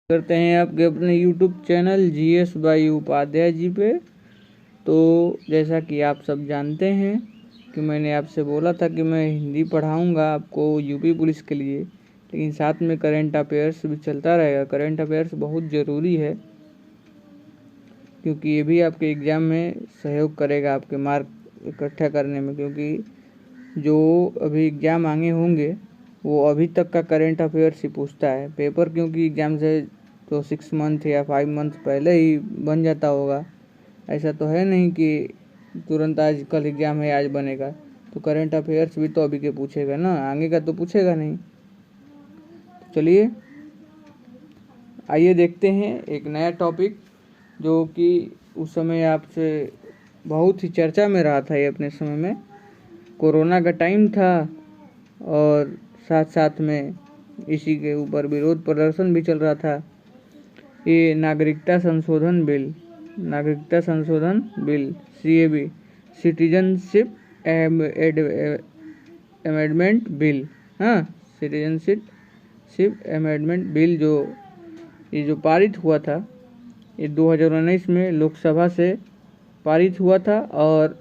करते हैं आपके अपने YouTube channel GS by Upadhyay ji पे। तो जैसा कि आप सब जानते हैं कि मैंने आपसे बोला था कि मैं हिंदी पढ़ाऊंगा आपको यूपी पुलिस के लिए, लेकिन साथ में करंट अफेयर्स भी चलता रहेगा। करंट अफेयर्स बहुत ज़रूरी है क्योंकि ये भी आपके एग्ज़ाम में सहयोग करेगा आपके मार्क इकट्ठा करने में, क्योंकि जो अभी एग्ज़ाम आगे होंगे वो अभी तक का करंट अफेयर्स ही पूछता है पेपर, क्योंकि एग्ज़ाम से तो 6 मंथ या 5 मंथ पहले ही बन जाता होगा। ऐसा तो है नहीं कि तुरंत आज कल एग्ज़ाम है आज बनेगा। तो करंट अफेयर्स भी तो अभी के पूछेगा ना, आगे का तो पूछेगा नहीं। तो चलिए आइए देखते हैं एक नया टॉपिक जो कि उस समय आपसे बहुत ही चर्चा में रहा था। ये अपने समय में कोरोना का टाइम था और साथ साथ में इसी के ऊपर विरोध प्रदर्शन भी चल रहा था। ये नागरिकता संशोधन bill CAB, citizenship amendment bill, हाँ सिटीजनशिप अमेंडमेंट बिल जो पारित हुआ था, ये 2019 में लोकसभा से पारित हुआ था और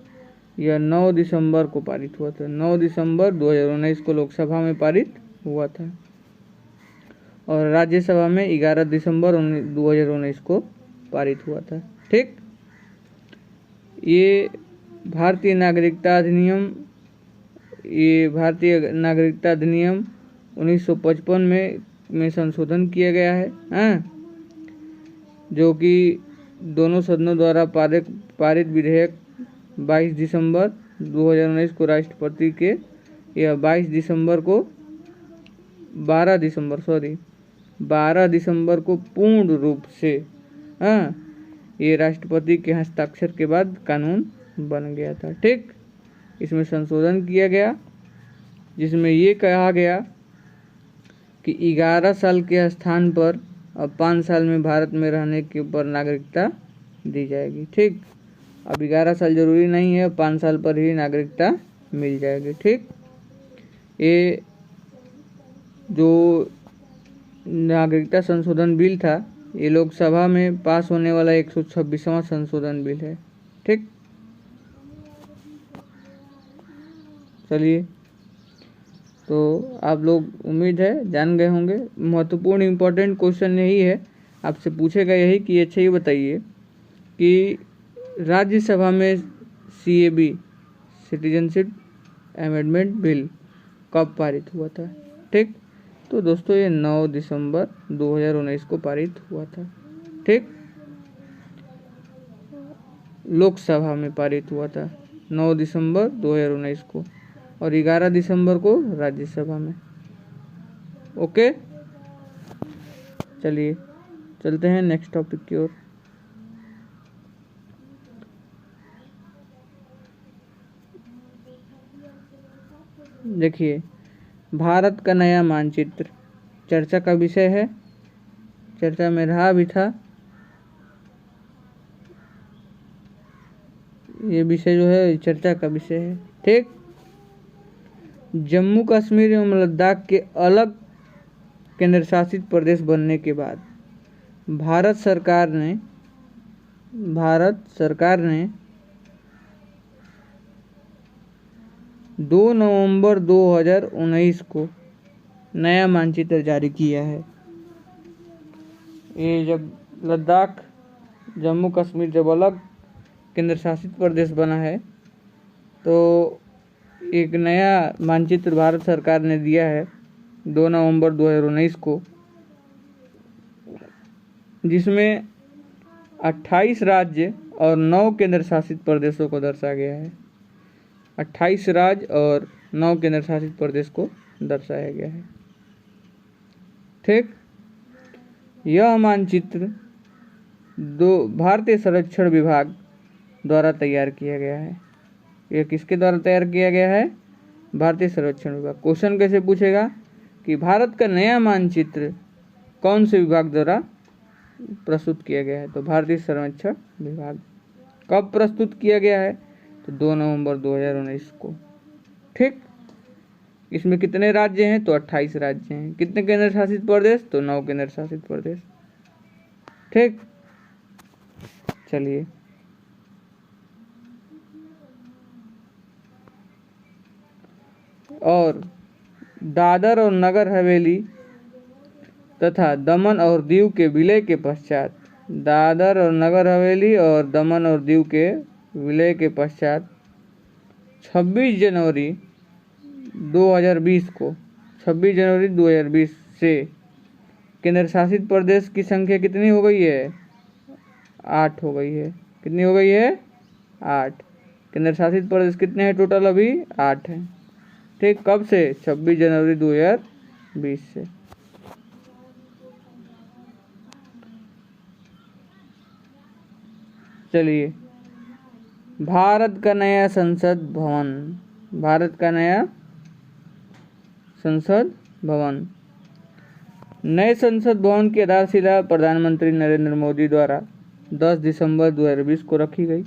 यह 9 दिसंबर को पारित हुआ था। 9 दिसंबर 2019 को लोकसभा में पारित हुआ था और राज्यसभा में 11 दिसंबर 2019 को पारित हुआ था। ठीक, ये भारतीय नागरिकता अधिनियम 1955 में संशोधन किया गया है, जो कि दोनों सदनों द्वारा पारित विधेयक 22 दिसंबर 2019 को राष्ट्रपति के या 12 दिसंबर को पूर्ण रूप से ये राष्ट्रपति के हस्ताक्षर के बाद कानून बन गया था। ठीक, इसमें संशोधन किया गया जिसमें ये कहा गया कि 11 साल के स्थान पर अब 5 साल में भारत में रहने के ऊपर नागरिकता दी जाएगी। ठीक, अब 11 साल जरूरी नहीं है, 5 साल पर ही नागरिकता मिल जाएगी। ठीक, ये जो नागरिकता संशोधन बिल था ये लोकसभा में पास होने वाला 126वां संशोधन बिल है। ठीक, चलिए तो आप लोग उम्मीद है जान गए होंगे। महत्वपूर्ण इम्पोर्टेंट क्वेश्चन यही है, आपसे पूछेगा यही कि अच्छा ये बताइए कि राज्यसभा में CAB सिटीजनशिप अमेंडमेंट बिल कब पारित हुआ था। ठीक, तो दोस्तों ये 9 दिसंबर 2019 को पारित हुआ था। ठीक, लोकसभा में पारित हुआ था 9 दिसंबर 2019 को और 11 दिसंबर को राज्यसभा में। ओके, चलिए चलते हैं नेक्स्ट टॉपिक की ओर। देखिए, भारत का नया मानचित्र चर्चा का विषय है, चर्चा में रहा भी था। ये विषय जो है चर्चा का विषय है। ठीक, जम्मू कश्मीर एवं लद्दाख के अलग केंद्र शासित प्रदेश बनने के बाद भारत सरकार ने 2 नवंबर 2019 को नया मानचित्र जारी किया है। ये जब लद्दाख जम्मू कश्मीर जब अलग केंद्र शासित प्रदेश बना है तो एक नया मानचित्र भारत सरकार ने दिया है 2 नवंबर 2019 को, जिसमें 28 राज्य और 9 केंद्र शासित प्रदेशों को दर्शाया गया है। 28 राज्य और 9 केंद्र शासित प्रदेश को दर्शाया गया है। ठीक, यह मानचित्र भारतीय सर्वेक्षण विभाग द्वारा तैयार किया गया है। यह किसके द्वारा तैयार किया गया है? भारतीय सर्वेक्षण विभाग। क्वेश्चन कैसे पूछेगा कि भारत का नया मानचित्र कौन से विभाग द्वारा प्रस्तुत किया गया है? तो भारतीय सर्वेक्षण विभाग। कब प्रस्तुत किया गया है? तो 2 नवंबर 2019 को। ठीक, इसमें कितने राज्य हैं? तो 28 राज्य हैं। कितने केंद्र शासित प्रदेश? तो 9 केंद्र शासित प्रदेश। ठीक, चलिए और दादर और नगर हवेली तथा दमन और दीव के विलय के पश्चात, दादर और नगर हवेली और दमन और दीव के विलय के पश्चात 26 जनवरी 2020 को 26 जनवरी 2020 से केंद्र शासित प्रदेश की संख्या कितनी हो गई है? 8 हो गई है। कितनी हो गई है? 8। केंद्र शासित प्रदेश कितने हैं टोटल? अभी 8 हैं। ठीक, कब से? 26 जनवरी 2020 से। चलिए, भारत का नया संसद भवन, भारत का नया संसद भवन। नए संसद भवन की आधारशिला प्रधानमंत्री नरेंद्र मोदी द्वारा 10 दिसंबर 2020 को रखी गई।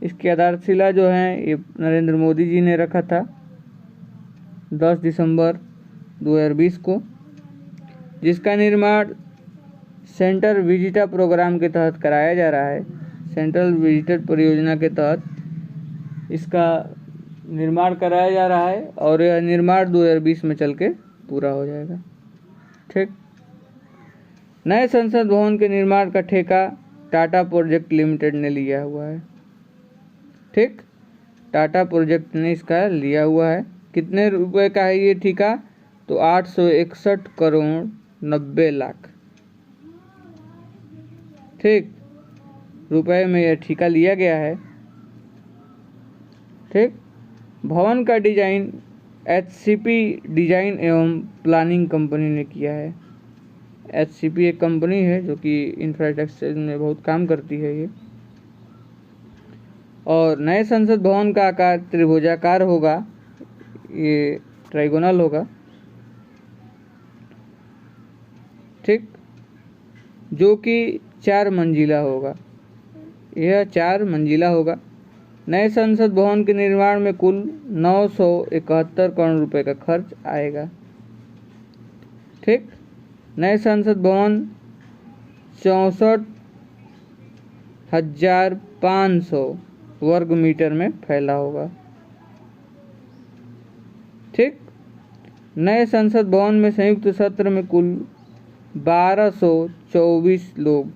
इसकी आधारशिला जो है ये नरेंद्र मोदी जी ने रखा था 10 दिसंबर 2020 को, जिसका निर्माण सेंट्रल विजिटर प्रोग्राम के तहत कराया जा रहा है। सेंट्रल विजिटर परियोजना के तहत इसका निर्माण कराया जा रहा है और यह निर्माण 2020 में चल के पूरा हो जाएगा। ठीक, नए संसद भवन के निर्माण का ठेका टाटा प्रोजेक्ट लिमिटेड ने लिया हुआ है। ठीक, टाटा प्रोजेक्ट ने इसका लिया हुआ है। कितने रुपए का है ये ठेका? तो 861 करोड़ 90 लाख, ठीक, रुपए में यह ठेका लिया गया है। ठीक, भवन का डिजाइन HCP डिजाइन एवं प्लानिंग कंपनी ने किया है। HCP एक कंपनी है जो कि इंफ्रास्ट्रक्चर में बहुत काम करती है ये। और नए संसद भवन का आकार त्रिभुजाकार होगा, ये ट्राइगोनल होगा। ठीक, जो कि 4 मंजिला होगा, यह 4 मंजिला होगा। नए संसद भवन के निर्माण में कुल 971 करोड़ रुपए का खर्च आएगा। ठीक, नए संसद भवन 64,500 वर्ग मीटर में फैला होगा। ठीक, नए संसद भवन में संयुक्त सत्र में कुल 1224 लोग,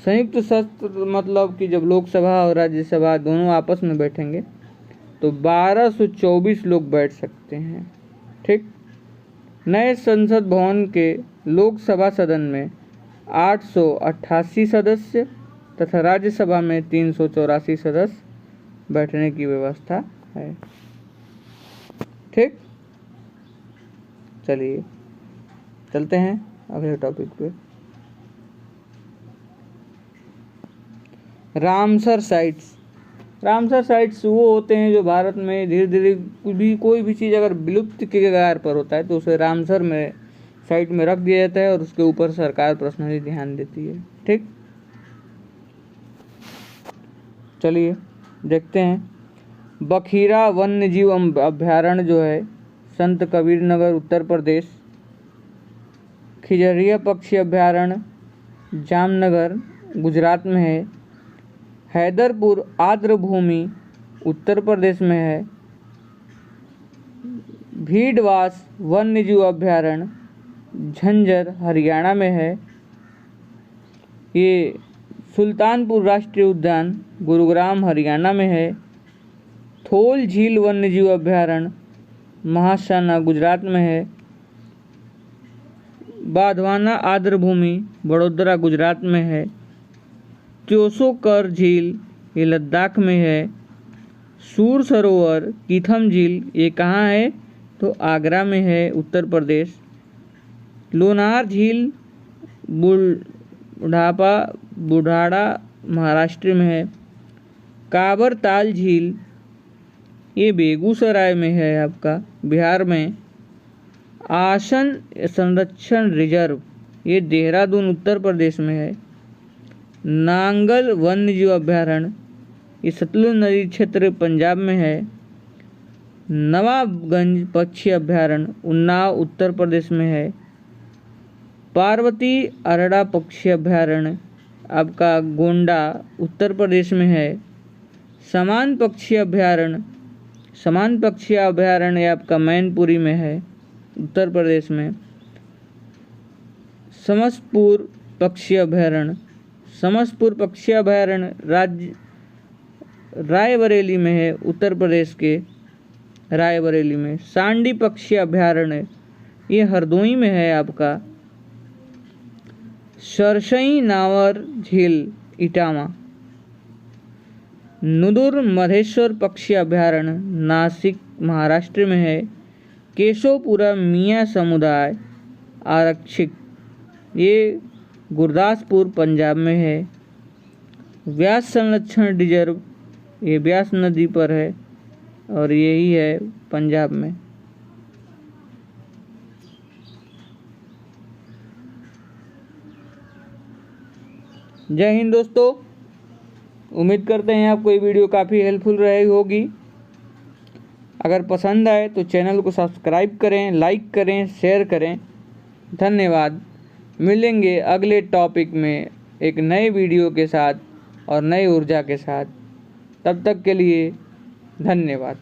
संयुक्त सत्र मतलब कि जब लोकसभा और राज्यसभा दोनों आपस में बैठेंगे तो 1224 लोग बैठ सकते हैं। ठीक, नए संसद भवन के लोकसभा सदन में 888 सदस्य तथा राज्यसभा में 384 सदस्य बैठने की व्यवस्था है। ठीक, चलिए चलते हैं अगले टॉपिक पे। Ramsar sites. रामसर साइट्स वो होते हैं जो भारत में धीरे धीरे कोई भी चीज़ अगर विलुप्त के कगार पर होता है तो उसे रामसर में साइट में रख दिया जाता है और उसके ऊपर सरकार पर्सनली ध्यान देती है। ठीक, चलिए देखते हैं। बखीरा वन्य जीव अभ्यारण्य जो है संत कबीर नगर उत्तर प्रदेश, खिजरिया पक्षी अभ्यारण्य जामनगर गुजरात में है, हैदरपुर आर्द्रभूमि उत्तर प्रदेश में है, भीड़वास वन्यजीव अभ्यारण्य झंझर हरियाणा में है, ये सुल्तानपुर राष्ट्रीय उद्यान गुरुग्राम हरियाणा में है, थोल झील वन्यजीव अभ्यारण्य महासाना गुजरात में है, बाधवाना आर्द्रभूमि बड़ोदरा गुजरात में है, त्योसोकर झील ये लद्दाख में है, सूर सरोवर कीथम झील ये कहाँ है? तो आगरा में है उत्तर प्रदेश, लोनार झील बुढ़ाड़ा महाराष्ट्र में है, काबर ताल झील ये बेगूसराय में है आपका बिहार में, आसन संरक्षण रिजर्व ये देहरादून उत्तर प्रदेश में है, नांगल वन्यजीव अभ्यारण्य ये सतलुज नदी क्षेत्र पंजाब में है, नवाबगंज पक्षी अभ्यारण्य उन्नाव उत्तर प्रदेश में है, पार्वती अरड़ा पक्षी अभ्यारण्य आपका गोंडा उत्तर प्रदेश में है। समान पक्षी अभयारण्य आपका मैनपुरी में है उत्तर प्रदेश में। समसपुर पक्षी अभयारण्य राज्य रायबरेली में है, उत्तर प्रदेश के रायबरेली में। सांडी पक्षी अभयारण्य ये हरदोई में है आपका। सरसई नावर झील इटावा। नुदुर मधेश्वर पक्षी अभयारण्य नासिक महाराष्ट्र में है। केशवपुरा मियाँ समुदाय आरक्षित ये गुरदासपुर पंजाब में है। व्यास संरक्षण रिजर्व ये व्यास नदी पर है और यही है पंजाब में। जय हिंद दोस्तों, उम्मीद करते हैं आपको ये वीडियो काफ़ी हेल्पफुल रही होगी। अगर पसंद आए तो चैनल को सब्सक्राइब करें, लाइक करें, शेयर करें। धन्यवाद। मिलेंगे अगले टॉपिक में एक नए वीडियो के साथ और नई ऊर्जा के साथ। तब तक के लिए धन्यवाद।